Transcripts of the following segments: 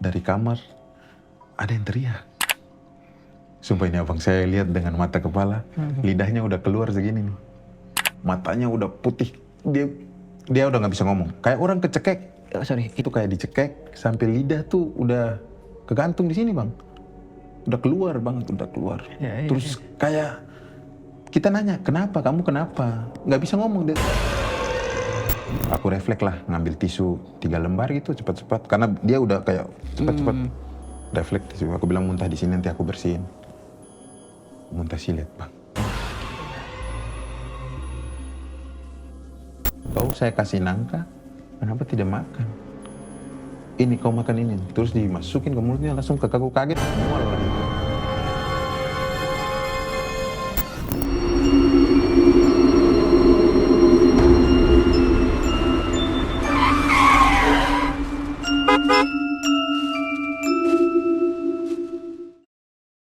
dari kamar ada yang teriak. Sumpah ini abang, saya lihat dengan mata kepala, lidahnya udah keluar segini nih. Matanya udah putih, dia udah nggak bisa ngomong. Kayak orang kecekek. Itu kayak dicekek sampai lidah tuh udah kegantung di sini bang. Udah keluar bang, udah keluar. Terus kayak kita nanya, kenapa? Kamu kenapa? Nggak bisa ngomong deh. Aku refleks lah, ngambil tisu 3 lembar gitu cepat-cepat. Karena dia udah kayak cepat-cepat. Refleks tisu. Aku bilang muntah di sini nanti aku bersihin. Muntah silet bang. Tahu saya kasih nangka, kenapa tidak makan? Ini kau makan ini, terus dimasukin ke mulutnya langsung ke kaku kaget. Mual lah gitu.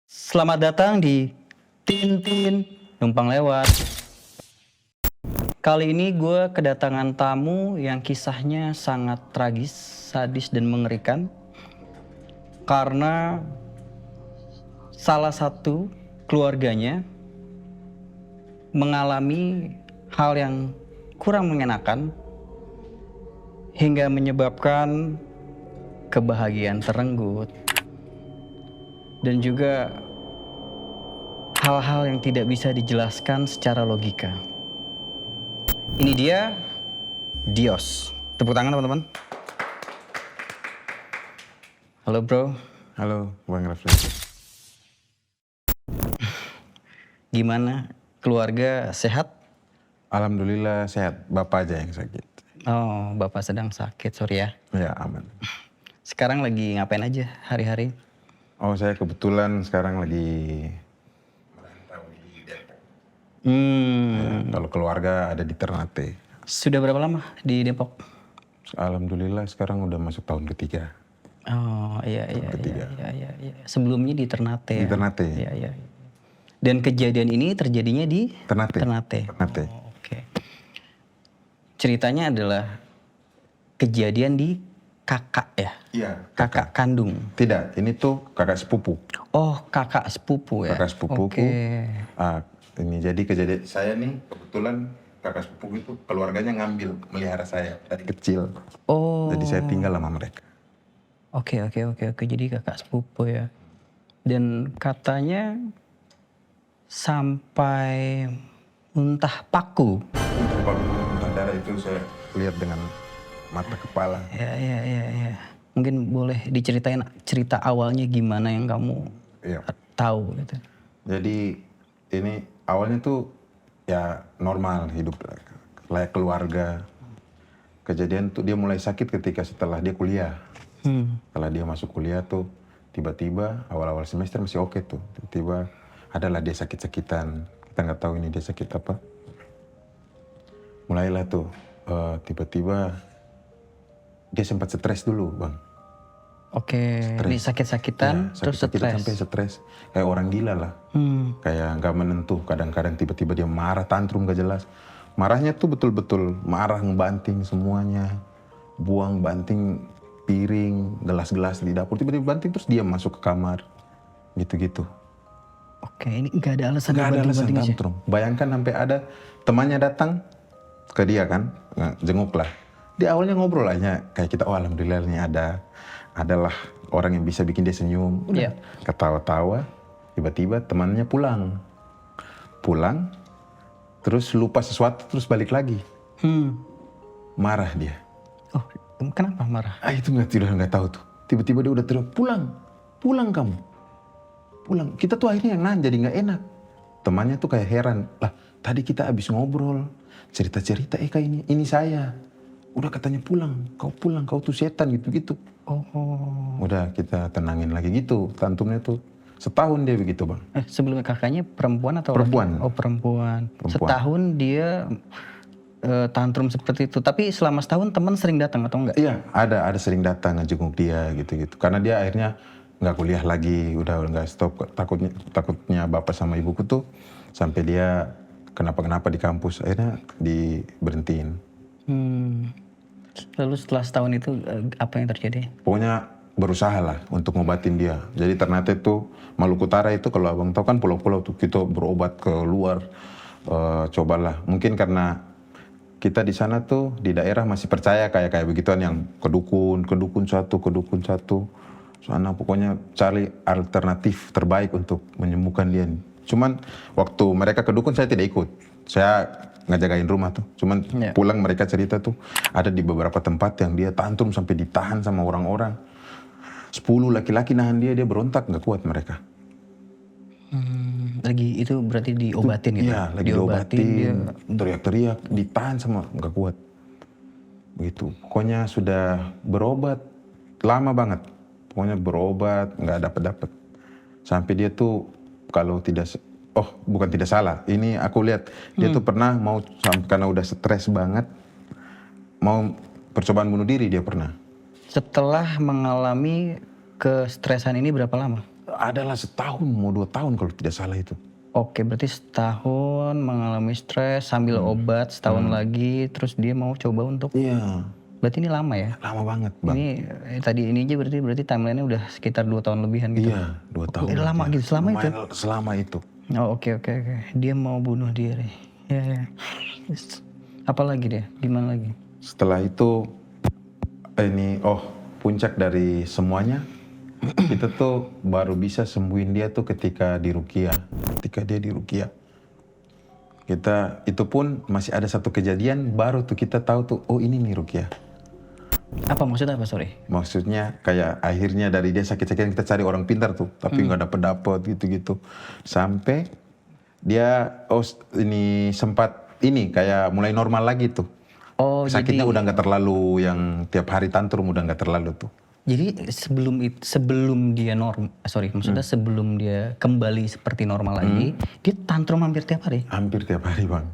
Selamat datang di Tintin Numpang Lewat. Kali ini gue kedatangan tamu yang kisahnya sangat tragis, sadis, dan mengerikan. Karena salah satu keluarganya mengalami hal yang kurang mengenakan hingga menyebabkan kebahagiaan terenggut. Dan juga hal-hal yang tidak bisa dijelaskan secara logika. Ini dia, Dios. Tepuk tangan teman-teman. Halo bro. Halo Bang Refleks. Gimana? Keluarga sehat? Alhamdulillah sehat, bapak aja yang sakit. Oh, bapak sedang sakit, sorry ya. Ya aman. Sekarang lagi ngapain aja hari-hari? Oh saya kebetulan sekarang lagi merantau di Depok. Kalau keluarga ada di Ternate. Sudah berapa lama di Depok? Alhamdulillah sekarang udah masuk tahun ketiga. Oh iya. Sebelumnya di Ternate. Di Ternate. Iya. Dan kejadian ini terjadinya di Ternate. Oh, oke. Ceritanya adalah kejadian di kakak ya? Iya. Kakak kandung? Tidak, ini tuh kakak sepupu. Oh, kakak sepupu ya? Kakak sepupuku. Oke. Ini jadi kejadian saya nih kebetulan kakak sepupu itu keluarganya ngambil melihara saya dari kecil. Oh. Jadi saya tinggal sama mereka. Oke. Jadi kakak sepupu ya. Dan katanya sampai muntah paku. Muntah darah itu saya lihat dengan mata kepala. Ya. Mungkin boleh diceritain cerita awalnya gimana yang kamu tahu gitu. Jadi ini awalnya tuh ya normal hidup layak keluarga. Kejadian tuh dia mulai sakit ketika setelah dia kuliah. Setelah dia masuk kuliah tuh tiba-tiba awal-awal semester masih oke tuh. Tiba-tiba adalah dia sakit-sakitan. Kita nggak tahu ini dia sakit apa. Mulailah tuh tiba-tiba dia sempat stres dulu bang. Oke, ini sakit-sakitan terus stres. Sampai stres, kayak orang gila lah. Kayak nggak menentu, kadang-kadang tiba-tiba dia marah, tantrum gak jelas. Marahnya tuh betul-betul marah, ngebanting semuanya. Buang, banting piring, gelas-gelas di dapur, tiba-tiba banting terus dia masuk ke kamar. Gitu-gitu. Oke, ini nggak ada alasan. Nggak ada alasan tantrum. Bayangkan sampai ada temannya datang ke dia kan, jenguk lah. Di awalnya ngobrol aja, kayak kita, oh alhamdulillah ini adalah orang yang bisa bikin dia senyum. Udah ketawa-tawa, tiba-tiba temannya pulang, terus lupa sesuatu, terus balik lagi. Marah dia. Oh, kenapa marah? Itu nggak tahu tuh. Tiba-tiba dia udah teriak, pulang kamu. Pulang. Kita tuh akhirnya yang nahan, jadi nggak enak. Temannya tuh kayak heran, lah tadi kita habis ngobrol, cerita-cerita, kayak ini saya. Udah katanya pulang, kau tuh setan gitu-gitu. Oh. Udah kita tenangin lagi gitu, tantumnya tuh setahun dia begitu bang. Sebelumnya kakaknya perempuan atau perempuan? Oh perempuan. Setahun dia tantrum seperti itu. Tapi selama setahun teman sering datang atau enggak? Iya, ada sering datang ngejenguk dia gitu-gitu. Karena dia akhirnya nggak kuliah lagi, udah nggak stop. Takutnya bapak sama ibuku tuh sampai dia kenapa-kenapa di kampus, akhirnya diberhentiin. Lalu setelah setahun itu apa yang terjadi? Pokoknya berusaha lah untuk ngobatin dia. Jadi Ternate itu Maluku Utara itu kalau abang tahu kan pulau-pulau tuh kita berobat ke luar. Cobalah mungkin karena kita di sana tuh di daerah masih percaya kayak begituan yang kedukun satu. Soalnya pokoknya cari alternatif terbaik untuk menyembuhkan dia. Cuman waktu mereka kedukun saya tidak ikut. Saya ngejagain rumah tuh. Cuman pulang mereka cerita tuh ada di beberapa tempat yang dia tantrum sampai ditahan sama orang-orang. 10 laki-laki nahan dia berontak, nggak kuat mereka. Lagi itu berarti diobatin gitu? Iya, lagi diobatin, teriak-teriak, ditahan sama nggak kuat. Begitu. Pokoknya sudah berobat lama banget. Pokoknya berobat nggak dapat. Sampai dia tuh kalau tidak bukan tidak salah. Ini aku lihat dia tuh pernah mau karena udah stres banget mau percobaan bunuh diri dia pernah. Setelah mengalami kestresan ini berapa lama? Adalah setahun mau 2 tahun kalau tidak salah itu. Oke, berarti setahun mengalami stres sambil obat, setahun lagi terus dia mau coba untuk. Iya. Berarti ini lama ya? Lama banget bang. Ini tadi ini aja berarti timelinenya udah sekitar 2 tahun lebihan gitu. Iya 2 tahun. Lama gitu, selama itu? Selama itu. Oh oke. Dia mau bunuh diri. Ya. Apa lagi dia? Gimana lagi? Setelah itu puncak dari semuanya kita tuh baru bisa sembuhin dia tuh ketika dia di Ruqyah. Kita itu pun masih ada satu kejadian baru tuh kita tahu tuh ini nih Ruqyah. Apa maksudnya apa, sorry? Maksudnya kayak akhirnya dari dia sakit-sakit kita cari orang pintar tuh, tapi nggak dapet gitu-gitu. Sampai dia ini sempat kayak mulai normal lagi tuh. Oh, sakitnya jadi udah nggak terlalu yang tiap hari tantrum, udah nggak terlalu tuh. Jadi sebelum dia sebelum dia kembali seperti normal lagi, dia tantrum hampir tiap hari. Hampir tiap hari bang.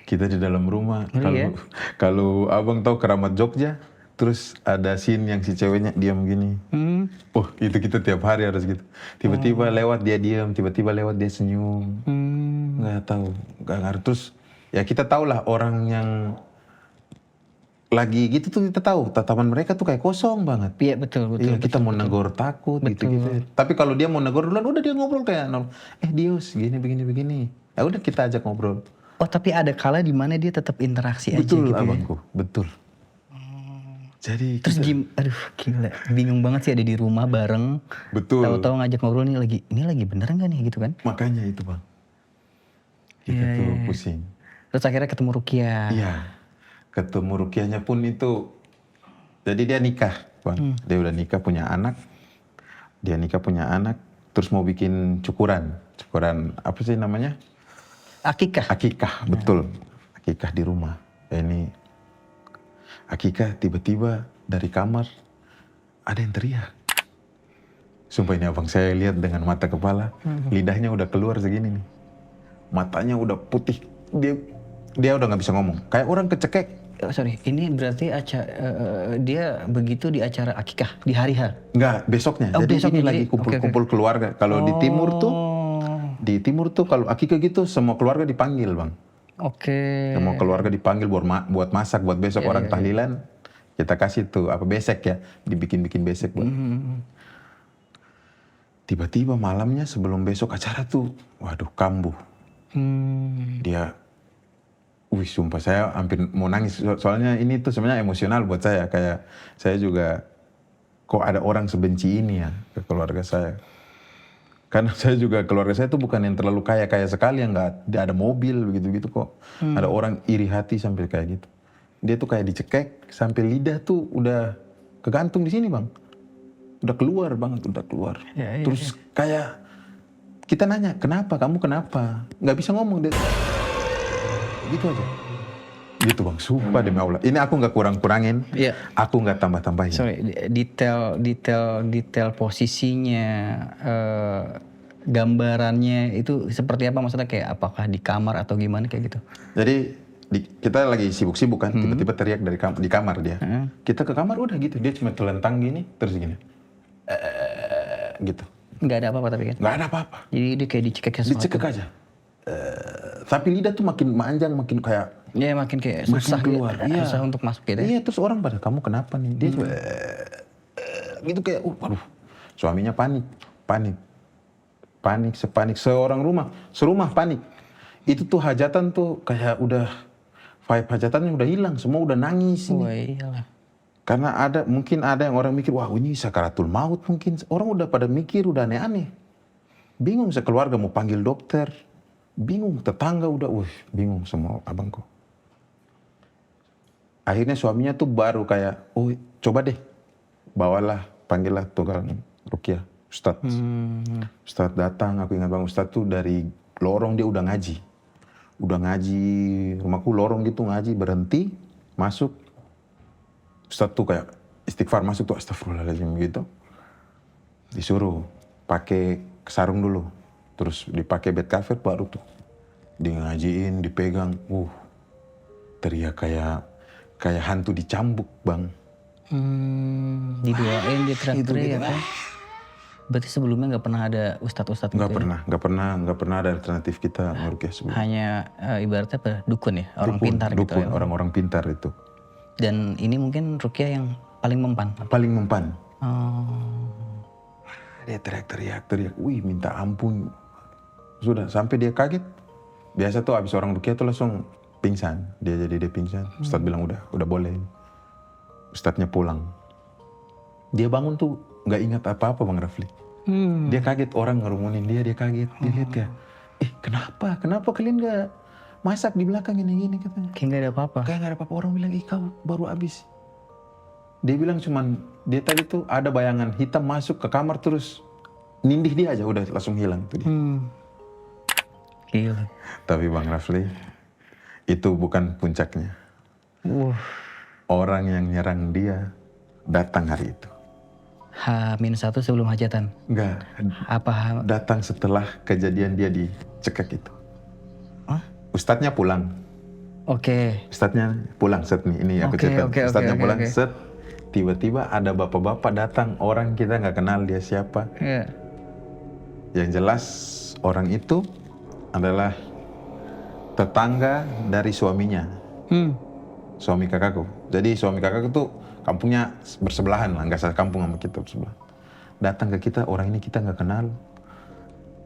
Kita di dalam rumah. Kalau abang tahu Keramat Jogja, terus ada scene yang si ceweknya diam gini. Itu kita tiap hari harus gitu. Tiba-tiba lewat dia diam, tiba-tiba lewat dia senyum. Nggak tahu, nggak ngerti. Terus ya kita tahulah orang yang lagi gitu tuh kita tahu tatapan mereka tuh kayak kosong banget. Iya betul. Iya, kita mau negor takut gitu. Tapi kalau dia mau negor duluan udah dia ngobrol kayak Dios gini begini. Ya udah kita ajak ngobrol. Oh tapi ada kala di mana dia tetap interaksi aja gitu. Betul abangku, betul. Jadi terus gila, bingung banget sih ada di rumah bareng. Betul. Tahu-tahu ngajak ngobrol ini lagi bener nggak nih gitu kan? Makanya itu bang. Kita tuh pusing. Terus akhirnya ketemu Ruqyah. Iya. Ketemu Ruqyahnya pun itu, jadi dia nikah bang, dia udah nikah punya anak, terus mau bikin cukuran apa sih namanya? Akikah, betul, akikah di rumah. Ini akikah tiba-tiba dari kamar ada yang teriak. Sumpah ini abang saya lihat dengan mata kepala, lidahnya udah keluar segini nih, matanya udah putih, dia udah nggak bisa ngomong, kayak orang kecekek. Ini berarti dia begitu di acara akikah di hari H? Enggak, besoknya. Jadi ini lagi kumpul keluarga. Kalau di timur tuh kalau akikah gitu semua keluarga dipanggil bang. Semua keluarga dipanggil buat masak buat besok orang tahlilan. Kita kasih tuh besek ya, dibikin besek buat. Tiba-tiba malamnya sebelum besok acara tuh, waduh kambuh. Dia sumpah saya hampir mau nangis. Soalnya ini tuh sebenarnya emosional buat saya. Kayak saya juga, kok ada orang sebenci ini ya ke keluarga saya. Karena saya juga, keluarga saya tuh bukan yang terlalu kaya sekali, yang nggak ada mobil begitu-gitu kok. Ada orang iri hati sampai kayak gitu. Dia tuh kayak dicekek, sampai lidah tuh udah kegantung di sini bang. Udah keluar banget, udah keluar. Terus kayak kita nanya, kamu kenapa? Nggak bisa ngomong deh. Gitu aja. Gitu bang, sumpah demi Allah. Ini aku nggak kurang-kurangin, aku nggak tambah-tambahin. Detail posisinya, gambarannya itu seperti apa? Maksudnya kayak apakah di kamar atau gimana kayak gitu? Jadi kita lagi sibuk-sibuk kan, tiba-tiba teriak di kamar dia. Kita ke kamar udah gitu, dia cuma telentang gini, terus gini. Gitu. Nggak ada apa-apa tapi kan? Nggak ada apa-apa. Jadi dia kayak dicekek sesuatu? Dicekek aja. Tapi lidah tuh makin manjang, makin kayak... Iya makin kayak susah keluar. Susah untuk masuk gitu ya? Iya, terus orang pada, kamu kenapa nih? Dia cuma gitu kayak, waduh, suaminya panik, serumah panik. Itu tuh hajatan tuh kayak udah, vibe hajatannya udah hilang, semua udah nangis ini. Wah iyalah. Karena mungkin ada yang orang mikir, wah ini sakaratul maut mungkin. Orang udah pada mikir, udah aneh-aneh. Bingung sekeluarga mau panggil dokter. Bingung, tetangga udah, bingung semua abangku. Akhirnya suaminya tuh baru kayak, oh coba deh, panggillah tukang ruqyah, Ustadz. Ustadz datang, aku ingat bang, Ustadz tuh dari lorong dia udah ngaji. Rumahku lorong gitu ngaji, berhenti, masuk. Ustadz tuh kayak istighfar masuk tuh, astagfirullahaladzim gitu. Disuruh pakai sarung dulu, terus dipakai bed cover baru tuh. Dia ngajiin, dipegang, teriak kayak hantu dicambuk bang. Didoain, dia teriak-teriak kan. Berarti sebelumnya nggak pernah ada ustadz-ustadz gitu? Nggak pernah ada alternatif kita ngeruqyah sebelumnya. Hanya ibaratnya apa? Dukun ya, orang pintar gitu ya. Orang-orang pintar itu. Dan ini mungkin ruqyah yang paling mempan. Paling mempan. Oh. Dia teriak, minta ampun. Sudah sampai dia kaget. Biasa tuh abis orang ruqyah tuh langsung pingsan. Dia pingsan. Ustadz bilang udah boleh. Ustadznya pulang. Dia bangun tuh nggak ingat apa-apa Bang Rafli. Dia kaget, orang ngerumunin dia kaget. Dia lihat kayak, kenapa kalian nggak masak di belakang gini katanya. Kayak nggak ada apa-apa. Kayak nggak ada apa-apa. Orang bilang, kau baru habis. Dia bilang dia tadi tuh ada bayangan hitam masuk ke kamar terus nindih dia aja udah langsung hilang tuh dia. Gila. Tapi Bang Rafli, itu bukan puncaknya. Orang yang nyerang dia datang hari itu. H-1 sebelum hajatan? Enggak. Apa? Datang setelah kejadian dia dicekek itu. Ustadznya pulang. Oke. Ustadznya pulang set nih. Ini aku cerita. Ustadznya pulang set. Tiba-tiba ada bapak-bapak datang. Orang kita nggak kenal dia siapa. Yeah. Yang jelas orang itu adalah tetangga dari suaminya. Suami kakakku. Jadi suami kakakku tuh kampungnya bersebelahan lah. Nggak sekampung sama kita bersebelah. Datang ke kita, orang ini kita nggak kenal.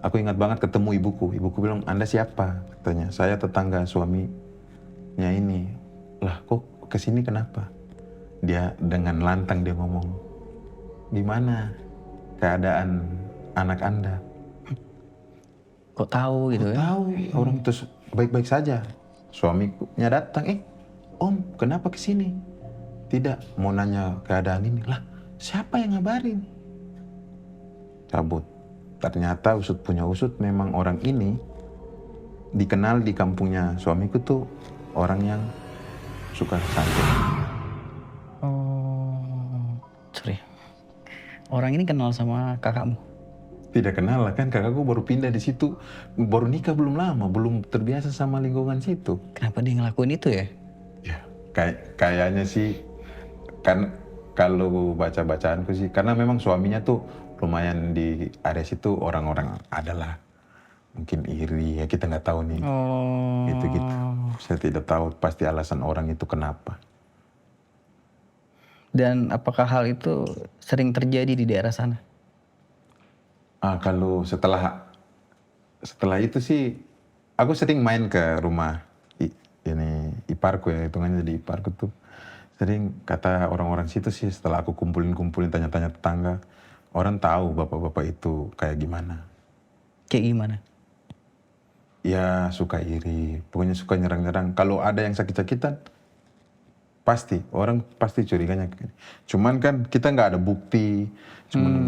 Aku ingat banget ketemu ibuku. Ibuku bilang, Anda siapa? Katanya, saya tetangga suaminya ini. Lah kok kesini kenapa? Dia dengan lantang dia ngomong, gimana keadaan anak Anda? Kok tahu gitu ya? Tahu, orang terus baik-baik saja. Suaminya datang, Om kenapa kesini? Tidak, mau nanya keadaan ini. Lah siapa yang ngabarin? Cabut. Ternyata usut punya usut, memang orang ini dikenal di kampungnya suamiku tuh orang yang suka santet. Sorry. Orang ini kenal sama kakakmu? Tidak kenal lah kan, kakakku baru pindah di situ, baru nikah belum lama, belum terbiasa sama lingkungan situ. Kenapa dia ngelakuin itu ya? Ya, kayaknya sih, kan kalau baca-bacaanku sih, karena memang suaminya tuh lumayan di area situ orang-orang adalah mungkin iri ya, kita nggak tahu nih. Gitu-gitu. Saya tidak tahu pasti alasan orang itu kenapa. Dan apakah hal itu sering terjadi di daerah sana? Kalau setelah itu sih, aku sering main ke rumah ini iparku ya, hitungannya di iparku tuh. Sering kata orang-orang situ sih, setelah aku kumpulin tanya-tanya tetangga, orang tahu bapak-bapak itu kayak gimana. Kayak gimana? Ya suka iri, pokoknya suka nyerang-nyerang. Kalau ada yang sakit-sakitan, orang pasti curiganya. Cuman kan kita nggak ada bukti,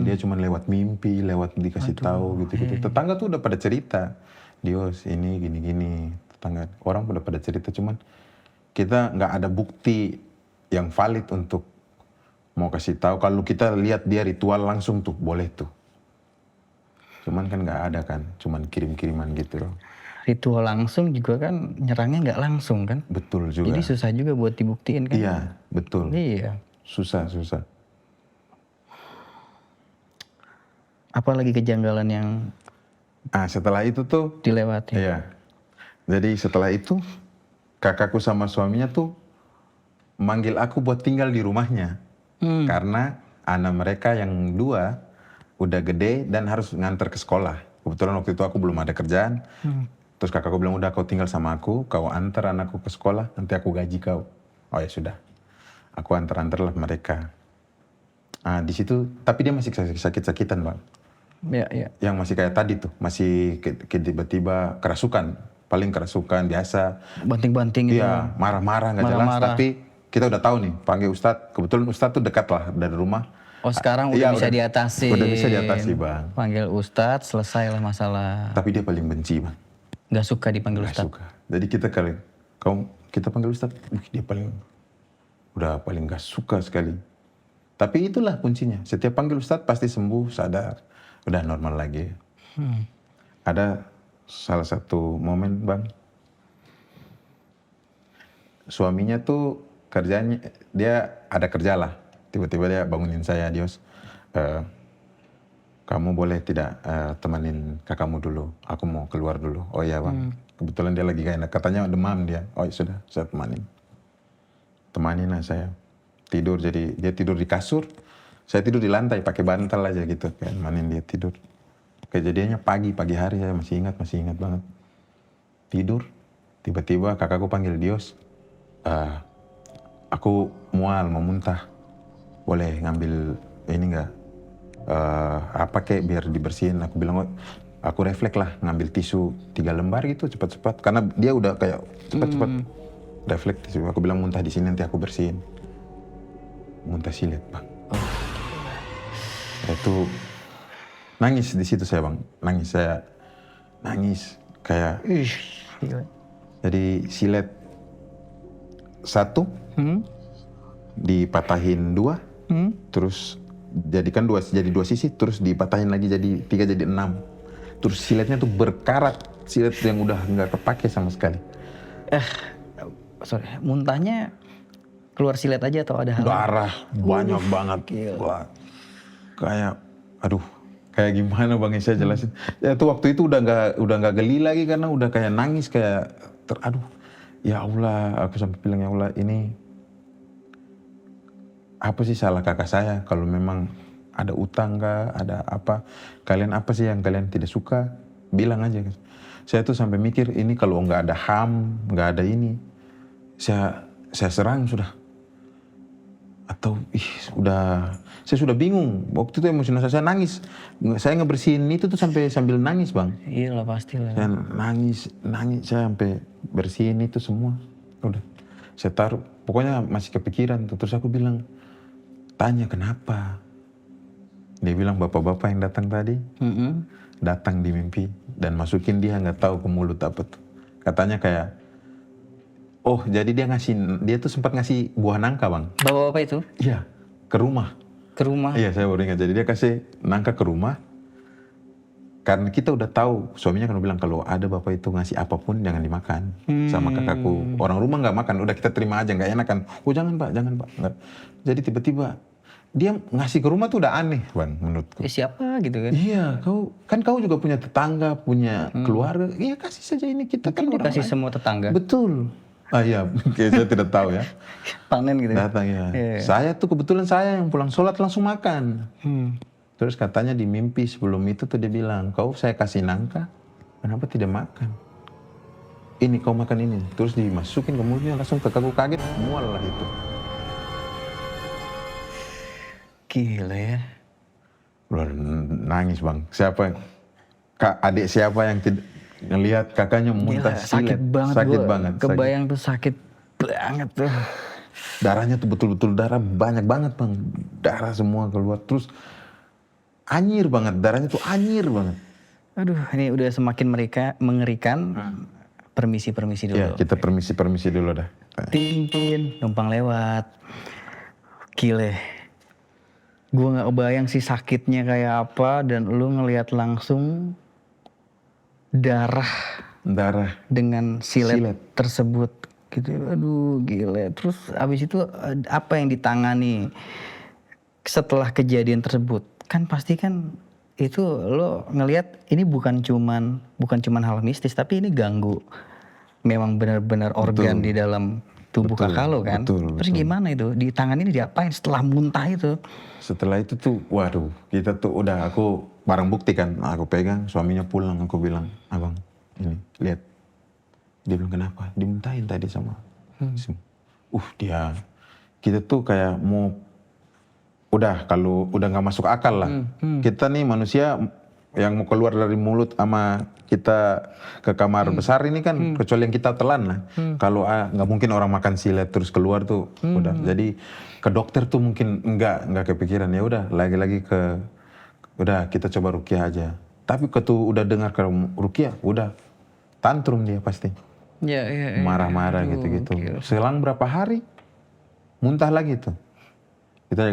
dia cuman lewat mimpi, lewat dikasih tahu gitu-gitu. Tetangga tuh udah pada cerita, Dios ini gini-gini. Tetangga orang udah pada cerita, cuman kita nggak ada bukti yang valid untuk mau kasih tahu. Kalau kita lihat dia ritual langsung tuh boleh tuh. Cuman kan nggak ada kan, cuman kirim-kiriman gitu loh. Ritual langsung juga kan nyerangnya nggak langsung kan? Betul juga. Jadi susah juga buat dibuktiin kan? Iya, betul. Iya. Susah. Apalagi kejanggalan yang setelah itu tuh dilewati? Iya. Jadi setelah itu kakakku sama suaminya tuh manggil aku buat tinggal di rumahnya. Karena anak mereka yang 2 udah gede dan harus nganter ke sekolah. Kebetulan waktu itu aku belum ada kerjaan. Terus kakakku bilang, udah kau tinggal sama aku, kau antar anakku ke sekolah, nanti aku gaji kau. Oh ya sudah, aku antar lah mereka. Di situ, tapi dia masih sakit-sakitan bang. Ya. Yang masih kayak tadi tuh, masih tiba-tiba kerasukan, paling kerasukan biasa. Banting-banting gitu. Iya, marah-marah nggak jelas. Tapi kita udah tahu nih, panggil Ustadz. Kebetulan Ustadz tuh dekat lah dari rumah. Oh sekarang udah bisa diatasi. Udah bisa diatasi bang. Panggil Ustadz, selesai lah masalah. Tapi dia paling benci bang. Gak suka dipanggil Nggak Ustadz. suka. Jadi kita panggil Ustadz, dia udah paling gak suka sekali. Tapi itulah kuncinya. Setiap panggil Ustadz pasti sembuh, sadar, udah normal lagi. Ada salah satu momen bang, suaminya tuh kerjanya, dia ada kerja lah. Tiba-tiba dia bangunin saya, Dios, kamu boleh tidak temanin kakakmu dulu? Aku mau keluar dulu. Oh iya bang. Kebetulan dia lagi gak enak. Katanya demam dia. Oh sudah, saya temanin. Temanin lah saya. Tidur, jadi dia tidur di kasur. Saya tidur di lantai pakai bantal aja gitu. Kayak temanin dia tidur. Kejadiannya pagi hari saya masih ingat banget. Tidur. Tiba-tiba kakakku panggil, Dios. Aku mual, mau muntah. Boleh ngambil ini enggak? Apa kayak biar dibersihin. Aku bilang, aku refleks lah ngambil tisu 3 lembar gitu cepat-cepat karena dia udah kayak cepat-cepat refleks tisu. Aku bilang muntah di sini nanti aku bersihin. Muntah silet bang. Itu nangis di situ saya bang, nangis kayak. Gila. Jadi silet 1 dipatahin 2, terus jadikan jadi 2 sisi, terus dipatahin lagi jadi 3 jadi 6. Terus siletnya tuh berkarat, silet yang udah nggak kepake sama sekali. Muntahnya keluar silet aja atau ada hal? Darah banyak banget. Wah, kayak, aduh, kayak gimana bang yang saya jelasin? Ya tuh waktu itu udah nggak geli lagi karena udah kayak nangis kayak aduh, ya Allah, aku sampai bilang ya Allah ini apa sih salah kakak saya kalau memang ada utang kah, ada apa, kalian apa sih yang kalian tidak suka, bilang aja. Saya tuh sampai mikir ini kalau nggak ada HAM, nggak ada ini, saya serang sudah. Atau saya sudah bingung. Waktu itu emosional saya nangis. Saya ngebersihin itu tuh sambil nangis bang. Iya lah pasti lah. Saya nangis, saya sampai bersihin itu semua. Udah, saya taruh. Pokoknya masih kepikiran tuh. Terus aku bilang, tanya kenapa? Dia bilang bapak-bapak yang datang tadi, datang di mimpi dan masukin dia nggak tahu ke mulut apa tuh. Katanya kayak, oh jadi dia tuh sempat ngasih buah nangka bang. Bapak-bapak itu? Iya, ke rumah. Ke rumah? Iya saya baru ingat. Jadi dia kasih nangka ke rumah. Karena kita udah tahu, suaminya kan bilang kalau ada bapak itu ngasih apapun jangan dimakan sama kakakku. Orang rumah nggak makan, udah kita terima aja, nggak enak kan. Oh jangan pak. Nggak. Jadi tiba-tiba dia ngasih ke rumah tuh udah aneh bang menurutku. Siapa gitu kan? Iya, kau juga punya tetangga, punya keluarga. Iya kasih saja ini, kita mungkin kan orang dikasih lain. semua tetangga. Betul. Iya, saya tidak tahu ya. Panen gitu. Datang ya. Saya tuh kebetulan saya yang pulang sholat langsung makan. Terus katanya di mimpi sebelum itu tuh dia bilang, saya kasih nangka, kenapa tidak makan? Ini kau makan ini. Terus dimasukin ke mulutnya langsung kakakku kaget, mual lah itu. Gila ya. Luar nangis bang. Adik siapa yang ngelihat kakaknya muntah silet. Sakit banget. Kebayang tuh sakit banget tuh. Darahnya tuh betul-betul darah banyak banget bang. Darah semua keluar. Terus anyir banget. Darahnya tuh anyir banget. Aduh ini udah semakin mengerikan. Permisi dulu. Ya kita permisi dulu dah. Tin, numpang lewat. Gile. Gue gak kebayang sih sakitnya kayak apa. Dan lu ngelihat langsung darah dengan silet tersebut gitu. Aduh gila. Terus abis itu apa yang ditangani setelah kejadian tersebut? Kan pasti kan itu lo ngelihat ini bukan cuman hal mistis, tapi ini ganggu memang benar-benar organ di dalam tubuh Betul, kakak lo kan. betul, Terus betul. gimana itu? Di tangan ini diapain setelah muntah itu? Setelah itu tuh, waduh, kita tuh udah, aku barang bukti kan, aku pegang, suaminya pulang, aku bilang, abang, ini, lihat. Dia bilang, kenapa? Dimuntahin tadi sama. Dia, kita tuh kayak mau, udah, kalau udah nggak masuk akal lah. Kita nih manusia yang mau keluar dari mulut sama kita ke kamar besar ini kan, kecuali yang kita telan lah. Kalau nggak mungkin orang makan silet terus keluar tuh, udah. Jadi ke dokter tuh mungkin nggak kepikiran, ya udah lagi-lagi udah kita coba ruqyah aja. Tapi ketu udah dengar ke ruqyah, udah tantrum dia pasti, Ya. marah-marah gitu-gitu. Selang berapa hari muntah lagi tuh, kita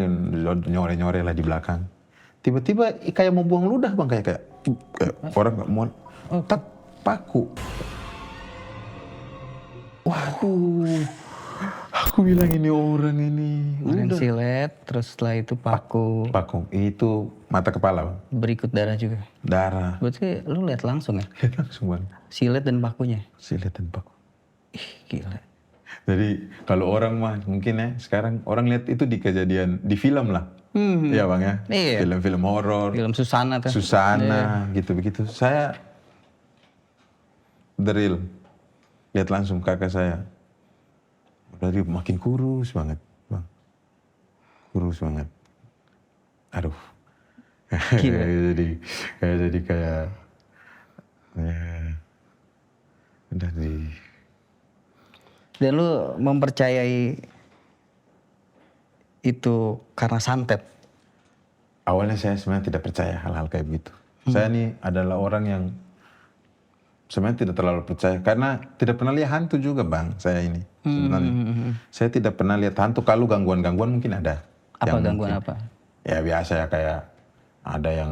nyore-nyore lah di belakang. Tiba-tiba kayak mau buang ludah bang, kayak orang nggak mau, tak paku. Waduh, aku bilang ini orang ini Kemarin udah silet, terus setelah itu paku. paku. Itu mata kepala bang, Berikut darah juga. darah. Berarti lu lihat langsung ya? Langsung bang, Silet dan pakunya. silet dan paku. Ih, gila. Jadi kalau orang mah mungkin ya sekarang orang lihat itu di kejadian di film lah, iya bang ya, Iya. film-film horor, Film Susana tuh. Susana gitu begitu. Saya the real lihat langsung kakak saya, dari makin kurus banget, bang, kurus banget. Aduh, Gila. jadi kayak ya, udah di. Dan lu mempercayai itu karena santet. Awalnya saya sebenarnya tidak percaya hal-hal kayak begitu. Saya nih adalah orang yang sebenarnya tidak terlalu percaya karena tidak pernah lihat hantu juga bang. Saya ini sebenarnya saya tidak pernah lihat hantu. Kalau gangguan-gangguan mungkin ada. Apa Yang gangguan mungkin- apa? Ya biasa ya, kayak ada yang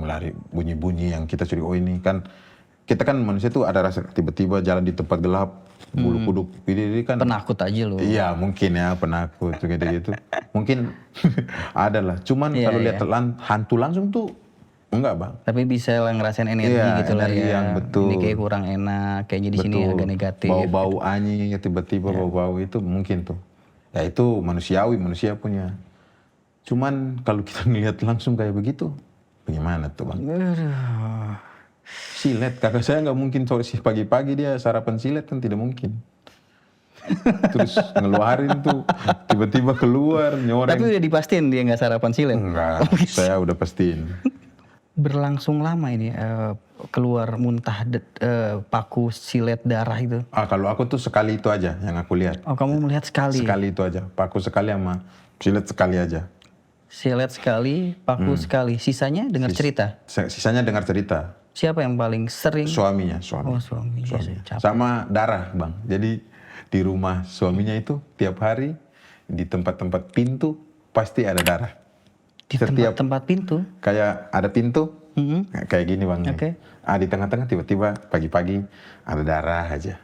lari bunyi-bunyi yang kita curiga, oh ini kan kita kan manusia tuh ada rasa tiba-tiba jalan di tempat gelap, bulu kuduk, ini kan. Penakut aja lu. Iya mungkin ya, penakut gitu-gitu. Mungkin ada lah. Cuman Iya, kalau iya. lihat hantu langsung tuh enggak bang. Tapi bisa lah ngerasain energi Iya, gitu lah energi ya. yang betul. Ini kayak kurang enak, kayaknya di sini agak negatif. Bau-bau anjing tiba-tiba bau-bau itu mungkin tuh. Ya itu manusiawi, manusia punya. Cuman kalau kita ngelihat langsung kayak begitu, bagaimana tuh bang? Aduh. Silet, kakak saya nggak mungkin sore pagi-pagi dia sarapan silet kan, tidak mungkin. Terus ngeluarin tuh, tiba-tiba keluar nyoreng. Tapi udah dipastiin dia nggak sarapan silet. Enggak, saya udah pastiin. Berlangsung lama ini keluar muntah paku silet darah itu. Kalau aku tuh sekali itu aja yang aku lihat. Oh, kamu melihat sekali. Sekali itu aja, paku sekali sama silet sekali aja. Silet sekali, paku sekali. Sisanya dengar cerita. Sisanya dengar cerita. Siapa yang paling sering? Suaminya. Oh, suami. Capek. Sama darah bang. Jadi di rumah suaminya itu tiap hari di tempat-tempat pintu pasti ada darah. Di tempat-tempat pintu. Kayak ada pintu, kayak gini bang. Oke. Di tengah-tengah tiba-tiba pagi-pagi ada darah aja.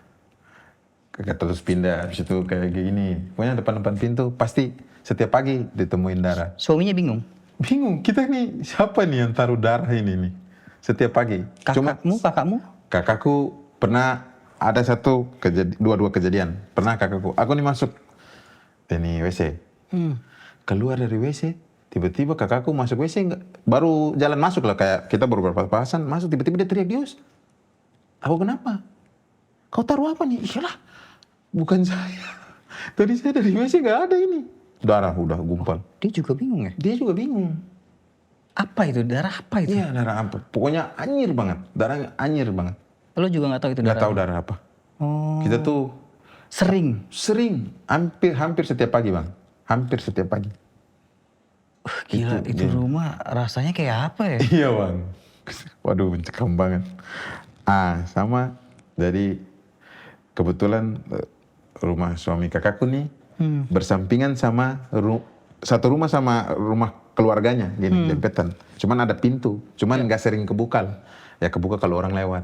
Terus pindah, habis itu kayak gini. Pokoknya depan-depan pintu pasti setiap pagi ditemuin darah. Suaminya bingung. Bingung, kita nih siapa nih yang taruh darah ini nih setiap pagi. Kakakmu? Kakakku pernah ada dua kejadian. Pernah kakakku, aku nih masuk ini WC, keluar dari WC, tiba-tiba kakakku masuk WC, baru jalan masuk lah, kayak kita baru berpapasan masuk, tiba-tiba dia teriak, Dius, aku kenapa? Kau taruh apa nih? Iyalah, bukan saya. Tadi saya dari WC nggak ada ini. Darah udah gumpal. Dia juga bingung ya? Dia juga bingung. Apa itu? Darah apa itu? Iya, darah apa? Pokoknya anyir banget. Darahnya anyir banget. Lo juga nggak tahu itu Nggak darah? tahu darah apa. Oh. Kita tuh Sering. hampir setiap pagi bang. Hampir setiap pagi. Gila, itu rumah rasanya kayak apa ya? Iya bang. Waduh, mencekam banget. Sama. Jadi kebetulan rumah suami kakakku nih bersampingan sama satu rumah sama rumah keluarganya, gini dempetan. Cuman ada pintu, cuman nggak sering kebuka. Ya kebuka kalau orang lewat.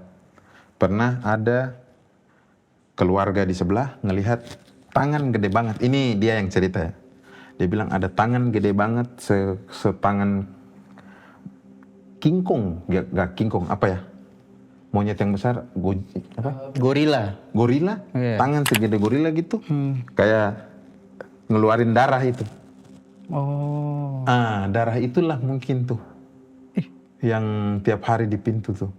Pernah ada keluarga di sebelah ngelihat tangan gede banget. Ini dia yang cerita ya. Dia bilang ada tangan gede banget setangan kingkong, gak kingkong apa ya? monyet yang besar, Gorila. gorila, Iya. tangan segede gorila gitu, kayak ngeluarin darah itu. Oh. Darah itulah mungkin tuh, yang tiap hari di pintu tuh.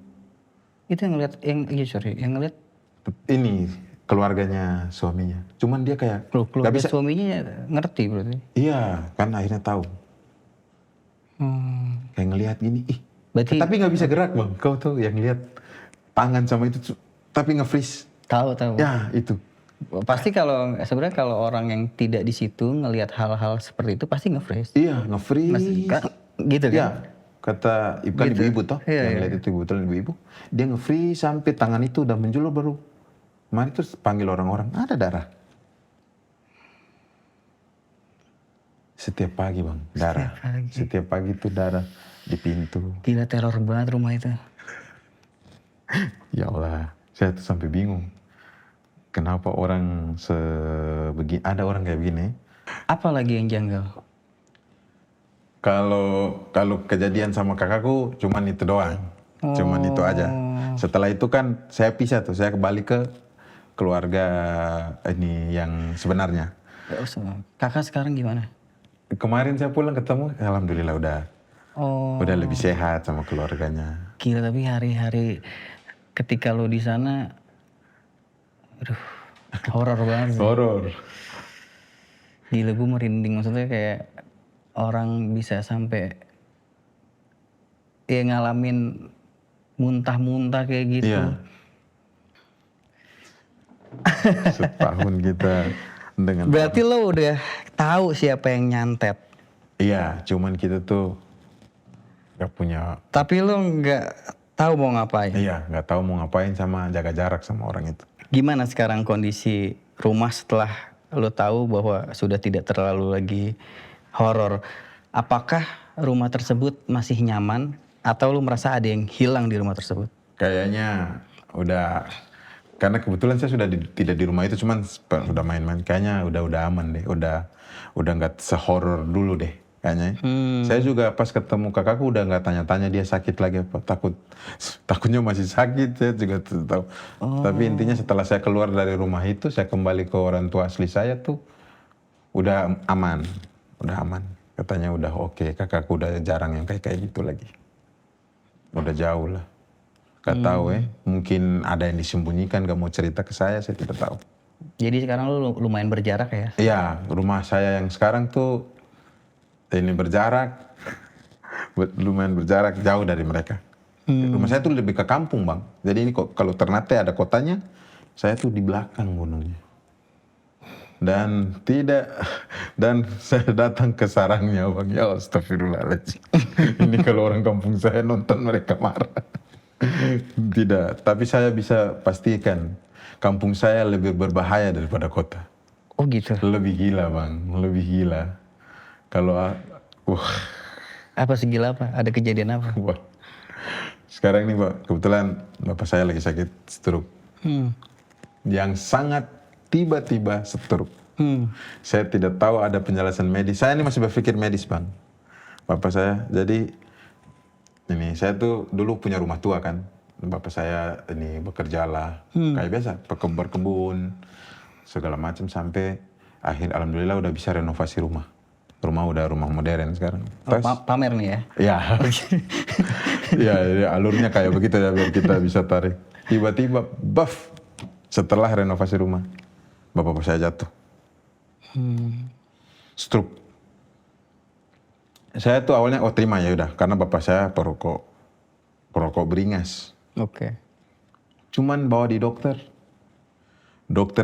Itu yang ngeliat, yang ngeliat Ini keluarganya suaminya. Cuman dia kayak keluarga nggak bisa. suaminya ngerti berarti. Iya, kan akhirnya tahu. Kayak ngelihat gini, Berarti tapi nggak bisa gerak bang. Kau tuh yang lihat tangan sama itu, tapi nge-freeze. tahu. Ya itu. Pasti sebenarnya kalau orang yang tidak di situ ngelihat hal-hal seperti itu pasti nge-freeze. Iya, nge-freeze. Gitu kan? Iya, kata ibu-ibu toh, Iya, yang lihat itu ibu-ibu, dia nge-freeze sampai tangan itu udah menjulur baru. Kemarin terus panggil orang-orang, ada darah. Setiap pagi bang, darah. Setiap pagi tuh darah di pintu. Gila, teror banget rumah itu. Ya Allah, saya tuh sampai bingung. Kenapa orang ada orang kayak begini? Apa lagi yang janggal? Kalau kejadian sama kakakku cuman itu doang. Cuman itu aja. Setelah itu kan saya pisah tuh, saya kembali ke keluarga ini yang sebenarnya. Kakak sekarang gimana? Kemarin saya pulang ketemu, alhamdulillah udah lebih sehat sama keluarganya. Gila, tapi hari-hari ketika lo di sana, aduh, horor banget. Horor. Gila, gue merinding, maksudnya kayak orang bisa sampai ya ngalamin muntah-muntah kayak gitu. Iya. Setahun kita dengan. Berarti lo udah tahu siapa yang nyantet. Iya, cuman kita tuh gak punya. Tapi lo nggak tahu mau ngapain. Iya, nggak tahu mau ngapain sama jaga jarak sama orang itu. Gimana sekarang kondisi rumah setelah lo tahu bahwa sudah tidak terlalu lagi horor? Apakah rumah tersebut masih nyaman atau lo merasa ada yang hilang di rumah tersebut? Kayaknya udah, karena kebetulan saya sudah tidak di rumah itu, cuman udah main-main. Kayaknya udah aman deh, udah nggak sehoror dulu deh kayaknya. Saya juga pas ketemu kakakku udah nggak tanya-tanya dia sakit lagi apa, takutnya masih sakit, saya juga tahu. Tapi intinya setelah saya keluar dari rumah itu, saya kembali ke orang tua asli saya tuh udah aman. Katanya udah oke, kakakku udah jarang yang kayak gitu lagi. Udah jauh lah. Gak tahu mungkin ada yang disembunyikan, gak mau cerita ke saya tidak tahu. Jadi sekarang lu lumayan berjarak ya? Iya, rumah saya yang sekarang tuh ini lumayan berjarak jauh dari mereka. Rumah saya tuh lebih ke kampung bang. Jadi ini kalau Ternate ada kotanya, saya tuh di belakang gunungnya. Dan saya datang ke sarangnya bang. Ya astagfirullahaladzim. Ini kalau orang kampung saya nonton mereka marah. Tidak, tapi saya bisa pastikan kampung saya lebih berbahaya daripada kota. Oh gitu? Lebih gila bang, lebih gila. Kalau, Apa segila apa? Ada kejadian apa? wah. Sekarang nih pak, kebetulan bapak saya lagi sakit stroke. Yang sangat tiba-tiba stroke. Saya tidak tahu ada penjelasan medis. Saya ini masih berpikir medis bang. Bapak saya, jadi ini saya tuh dulu punya rumah tua kan. Bapak saya ini bekerja lah, kayak biasa, berkebun, segala macam sampai alhamdulillah udah bisa renovasi rumah. Rumah udah rumah modern sekarang. Pamer nih ya? Ya, ya alurnya kayak begitu ya biar kita bisa tarik. Tiba-tiba, setelah renovasi rumah, bapak saya jatuh, stroke. Saya tuh awalnya terima ya udah, karena bapak saya perokok beringas. Oke. Cuman bawa di dokter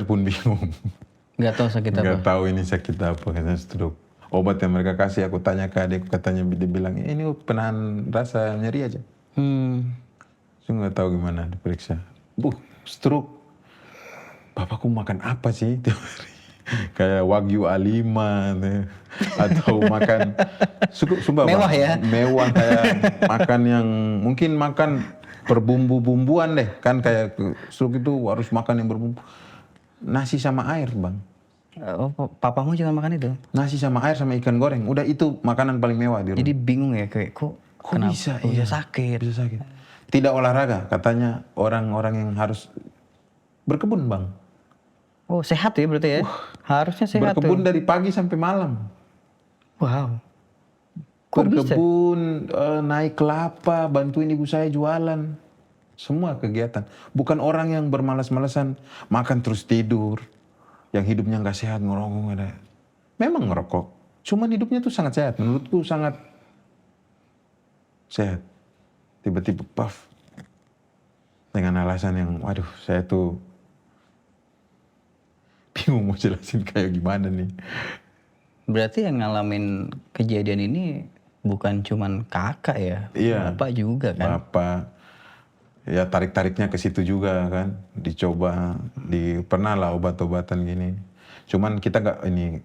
pun bingung. Gak tahu sakit apa? Gak tahu ini sakit apa, katanya stroke. Obat yang mereka kasih, aku tanya ke adikku, katanya dia bilang ini penahan rasa nyeri aja. Saya nggak tahu gimana diperiksa. Stroke. Bapakku makan apa sih? Kayak Wagyu A5 atau makan mewah ya? Mewah kayak makan yang mungkin makan berbumbu-bumbuan deh. Kan kayak stroke itu harus makan yang berbumbu. Nasi sama air bang. Papamu cuma makan itu? Nasi sama air sama ikan goreng. Udah itu makanan paling mewah di rumah. Jadi bingung ya kayak kok kenapa bisa bisa sakit? Bisa sakit. Tidak olahraga, katanya orang-orang yang harus berkebun bang. Oh sehat ya berarti ya? Harusnya sehat Berkebun tuh. dari pagi sampai malam. Wow. Kok bisa? Berkebun, naik kelapa, bantuin ibu saya jualan. Semua kegiatan. Bukan orang yang bermalas-malasan, makan terus tidur. Yang hidupnya nggak sehat, ngerokok. Memang ngerokok. Cuman hidupnya tuh sangat sehat. Menurutku sangat sehat. Tiba-tiba puff. Dengan alasan yang, waduh saya tuh bingung mau jelasin kayak gimana nih. Berarti yang ngalamin kejadian ini bukan cuman kakak ya? Iya. Bapak juga kan? Bapak. Ya tarik-tariknya ke situ juga kan, dicoba, pernah lah obat-obatan gini. Cuman kita nggak ini,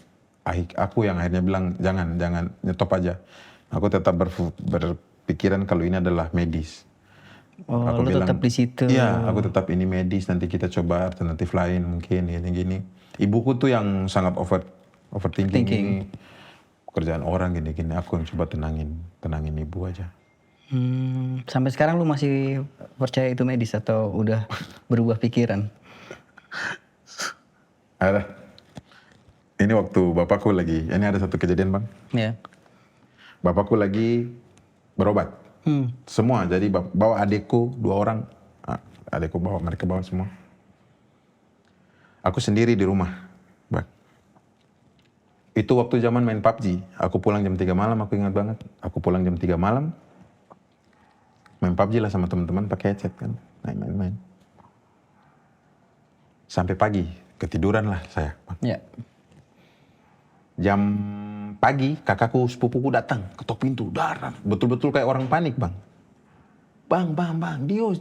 aku yang akhirnya bilang jangan nyetop aja. Aku tetap berpikiran kalau ini adalah medis. Oh, Aku lu bilang, tetap di situ. iya, aku tetap ini medis. Nanti kita coba alternatif lain mungkin gini-gini. Ibuku tuh yang sangat overthinking ini. Pekerjaan orang gini-gini. Aku yang coba tenangin ibu aja. Sampai sekarang lu masih percaya itu medis atau udah berubah pikiran? Ada. Ini waktu bapakku lagi, ini ada satu kejadian bang. Ya. Bapakku lagi berobat. Semua, jadi bawa adikku 2 orang. Adikku mereka bawa semua. Aku sendiri di rumah. Bang. Itu waktu zaman main PUBG. Aku pulang jam 3 malam, aku ingat banget. Aku pulang jam 3 malam. Main PUBG lah sama teman-teman pakai headset kan. Main. Sampai pagi, ketiduran lah saya. Ya. Jam pagi, kakakku sepupuku datang, ketok pintu, darah. Betul-betul kayak orang panik, bang. Bang, Dios,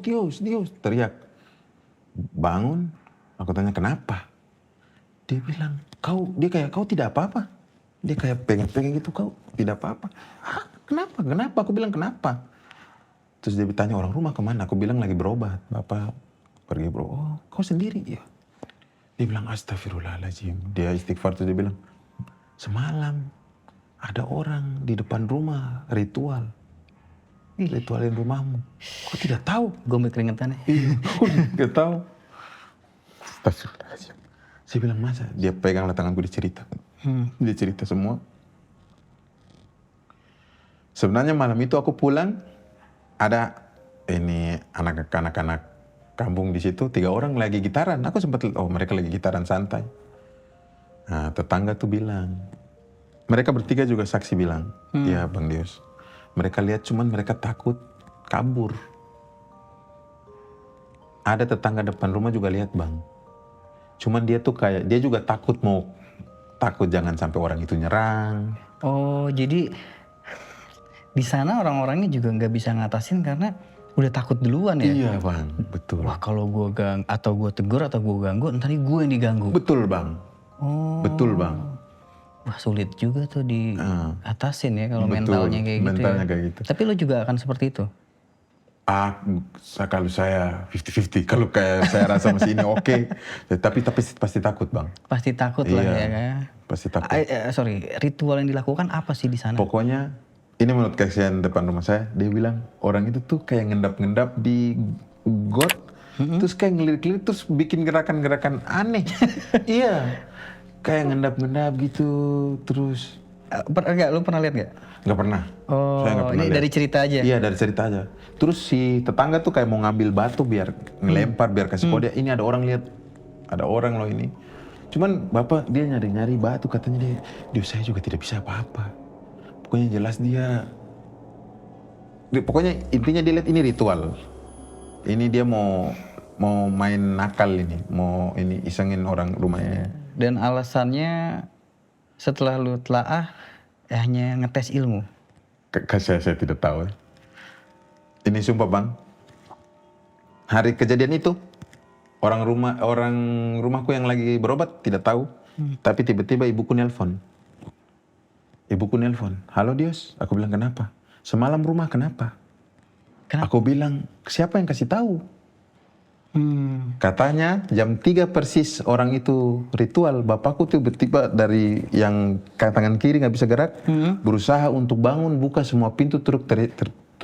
teriak. Bangun, aku tanya kenapa? Dia bilang, kau tidak apa-apa. Dia kayak pegang-pegang gitu, kau tidak apa-apa. Hah, kenapa? Aku bilang kenapa? Terus dia bertanya orang rumah kemana? Aku bilang lagi berobat. Bapak pergi berobat. Oh, kau sendiri? Ya. Dia bilang astagfirullahaladzim. Dia istighfar terus dia bilang, semalam ada orang di depan rumah ritual. Ritualin rumahmu. Kau tidak tahu? Gue keringetan ya. Iya, gak tahu. Astagfirullahaladzim. Saya bilang masa? Dia peganglah tanganku, dia cerita. Dia cerita semua. Sebenarnya malam itu aku pulang, ada ini anak-anak kampung di situ, 3 orang lagi gitaran. Aku sempat, mereka lagi gitaran santai. Nah, tetangga tuh bilang, mereka bertiga juga saksi bilang, ya Bang Dios. Mereka lihat cuman mereka takut kabur. Ada tetangga depan rumah juga lihat bang. Cuman dia tuh kayak, dia juga takut jangan sampai orang itu nyerang. Oh jadi di sana orang-orangnya juga nggak bisa ngatasin karena udah takut duluan ya? Iya bang, betul. Wah kalau gue atau gue tegur atau gue ganggu, ntar gue yang diganggu. Betul bang. Oh. Betul bang. Wah sulit juga tuh diatasin ya kalau Betul, mentalnya kayak gitu. mentalnya ya. kayak gitu. Tapi lo juga akan seperti itu? Kalau saya 50-50, kalau kayak saya rasa masih ini oke. Tapi pasti takut bang. Pasti takut lah ya kan? Pasti takut. Sorry, ritual yang dilakukan apa sih di sana? Pokoknya ini menurut kasihan depan rumah saya, dia bilang orang itu tuh kayak ngendap-ngendap di got, terus kayak ngelirik-lirik, terus bikin gerakan-gerakan aneh. Iya, kayak ngendap-ngendap gitu, terus. Enggak, lu pernah lihat nggak? Nggak pernah. Oh, Saya nggak pernah ini lihat. dari cerita aja? Iya, dari cerita aja. Terus si tetangga tuh kayak mau ngambil batu biar ngelempar, biar kasih kode. Ini ada orang lihat, ada orang loh ini. Cuman bapak dia nyari-nyari batu, katanya dia saya juga tidak bisa apa-apa. Pokoknya jelas pokoknya intinya dia lihat ini ritual. Ini dia mau main nakal ini, mau ini isengin orang rumahnya. Dan alasannya setelah lu telaah hanya ngetes ilmu. Saya tidak tahu. Ini sumpah bang. Hari kejadian itu orang rumahku yang lagi berobat tidak tahu. Tapi tiba-tiba ibuku nelpon. Halo Dios, aku bilang kenapa? Semalam rumah kenapa? Aku bilang siapa yang kasih tahu? Katanya jam 3 persis orang itu ritual. Bapakku tiba-tiba dari yang tangan kiri nggak bisa gerak, berusaha untuk bangun, buka semua pintu, terus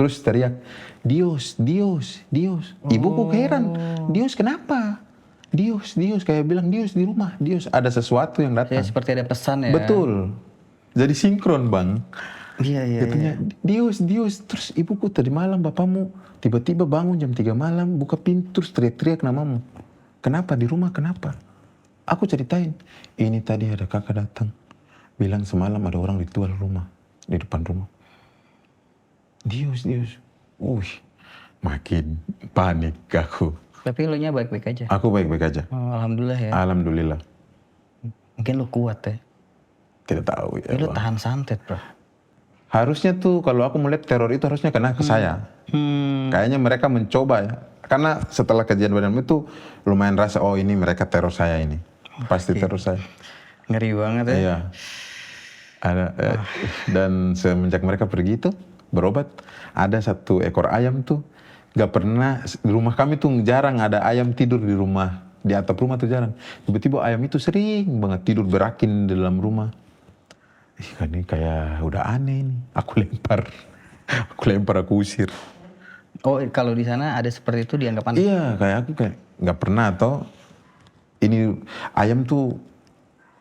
terus teriak, Dios, Dios, Dios. Ibuku heran, Dios kenapa? Dios, Dios, kayak bilang Dios di rumah, Dios ada sesuatu yang Ya, datang. seperti ada pesan ya. Betul. Jadi sinkron bang. Iya, iya, Katanya, Dios, Dios. Terus ibuku tadi malam bapamu tiba-tiba bangun jam 3 malam, buka pintu terus teriak-teriak namamu. Kenapa di rumah, kenapa? Aku ceritain, ini tadi ada kakak datang. Bilang semalam ada orang ritual rumah, di depan rumah. Dios, Dios. Makin panik aku. Tapi lo nya baik-baik aja. Aku baik-baik aja. Oh, alhamdulillah ya. Alhamdulillah. Mungkin lo kuat ya. Tidak tahu ya. Tapi lo Bang. tahan santet bro. Harusnya tuh kalau aku melihat teror itu harusnya kena ke saya. Kayaknya mereka mencoba ya. Karena setelah kejadian itu lumayan rasa, oh ini mereka teror saya ini. Pasti teror saya. Ngeri banget ya. Iya. Ada, dan semenjak mereka pergi itu berobat, ada 1 ekor ayam tuh. Gak pernah, di rumah kami tuh jarang ada ayam tidur di rumah. Di atap rumah tuh jarang. Tiba-tiba ayam itu sering banget tidur berakin di dalam rumah. Ini kayak udah aneh nih. Aku lempar, aku usir. Oh kalau di sana ada seperti itu dianggap aneh? Iya, kayak aku kayak nggak pernah atau ini ayam tuh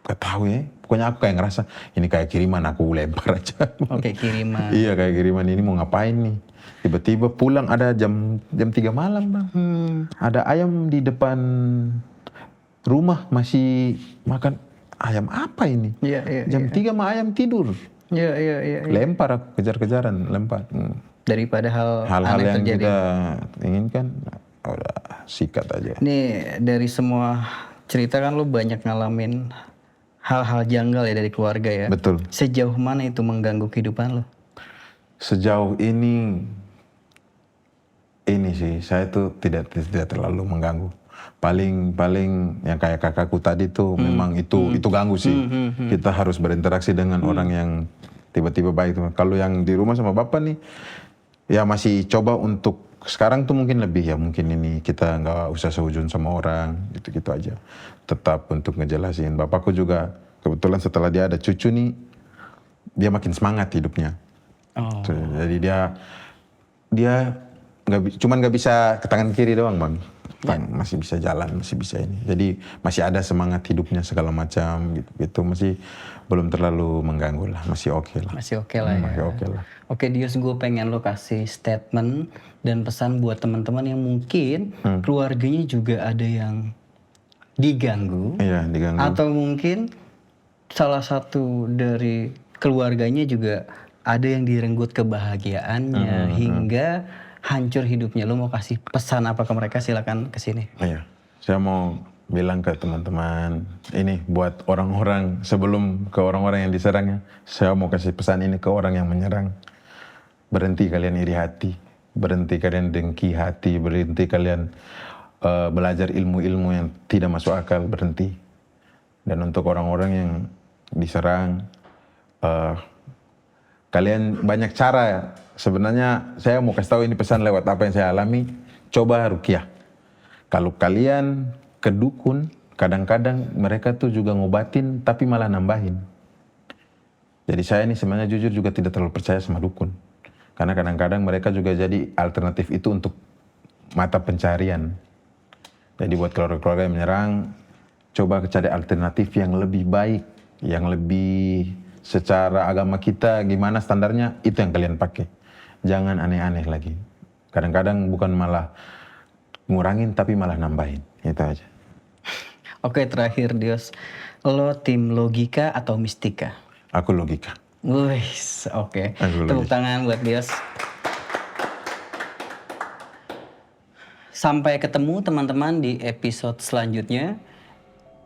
gak tahu ya. Pokoknya aku kayak ngerasa ini kayak kiriman, aku lempar aja. Oke, kiriman. Iya kayak kiriman, ini mau ngapain nih? Tiba-tiba pulang ada jam 3 malam bang. Ada ayam di depan rumah masih makan. Ayam apa ini? Iya, iya. Jam 3 mah ayam tidur. Iya, iya, iya. Lempar aku, kejar-kejaran, lempar. Daripada Hal-hal aneh yang terjadi. kita inginkan, udah sikat aja. Nih dari semua cerita kan lo banyak ngalamin hal-hal janggal ya dari keluarga ya. Betul. Sejauh mana itu mengganggu kehidupan lo? Sejauh ini sih saya tuh tidak terlalu mengganggu. Paling yang kayak kakakku tadi tuh memang itu ganggu sih. Kita harus berinteraksi dengan orang yang tiba-tiba baik. Kalau yang di rumah sama bapak nih, ya masih coba untuk sekarang tuh mungkin lebih ya, mungkin ini kita nggak usah sehujun sama orang, gitu-gitu aja. Tetap untuk ngejelasin. Bapakku juga kebetulan setelah dia ada cucu nih, dia makin semangat hidupnya. Oh. Jadi dia cuman nggak bisa ke tangan kiri doang bang. Masih bisa jalan, masih bisa ini. Jadi masih ada semangat hidupnya segala macam gitu. Masih belum terlalu mengganggu lah, masih oke lah. Masih oke lah ya. Masih oke lah. Oke Dios, gue pengen lo kasih statement dan pesan buat teman-teman yang mungkin keluarganya juga ada yang diganggu. Iya, diganggu. Atau mungkin salah satu dari keluarganya juga ada yang direnggut kebahagiaannya hingga hancur hidupnya. Lo mau kasih pesan apa ke mereka? Silakan kesini. Iya, saya mau bilang ke teman-teman ini buat orang-orang sebelum ke orang-orang yang diserang ya. Saya mau kasih pesan ini ke orang yang menyerang. Berhenti kalian iri hati, berhenti kalian dengki hati, berhenti kalian belajar ilmu-ilmu yang tidak masuk akal, berhenti. Dan untuk orang-orang yang diserang, kalian banyak cara ya. Sebenarnya saya mau kasih tahu ini pesan lewat apa yang saya alami. Coba ruqyah. Kalau kalian ke dukun, kadang-kadang mereka tuh juga ngobatin tapi malah nambahin. Jadi saya ini sebenarnya jujur juga tidak terlalu percaya sama dukun. Karena kadang-kadang mereka juga jadi alternatif itu untuk mata pencarian. Jadi buat keluarga-keluarga yang menyerang, coba cari alternatif yang lebih baik, yang lebih secara agama kita gimana standarnya, itu yang kalian pakai. Jangan aneh-aneh lagi. Kadang-kadang bukan malah ngurangin tapi malah nambahin. Itu aja. Oke, terakhir Dios, lo tim logika atau mistika? Aku logika. Wih, oke. Aku Tepuk tangan buat Dios. Sampai ketemu teman-teman di episode selanjutnya.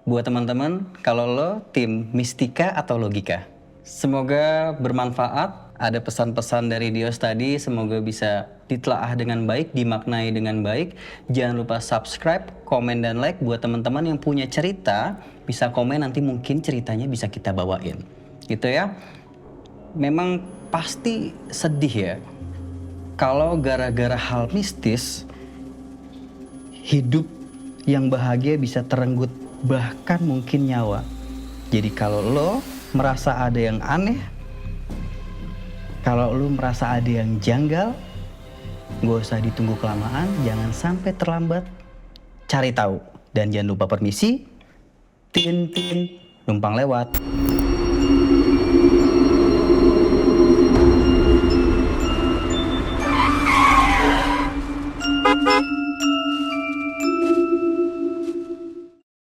Buat teman-teman, kalau lo tim mistika atau logika? Semoga bermanfaat. Ada pesan-pesan dari Dios tadi, semoga bisa ditelaah dengan baik, dimaknai dengan baik. Jangan lupa subscribe, komen, dan like. Buat teman-teman yang punya cerita, bisa komen, nanti mungkin ceritanya bisa kita bawain. Gitu ya. Memang pasti sedih ya, kalau gara-gara hal mistis, hidup yang bahagia bisa terenggut, bahkan mungkin nyawa. Jadi kalau lo merasa ada yang aneh, kalau lo merasa ada yang janggal, Gak usah ditunggu kelamaan, jangan sampai terlambat. Cari tahu. Dan jangan lupa permisi. Tin, tin, numpang lewat.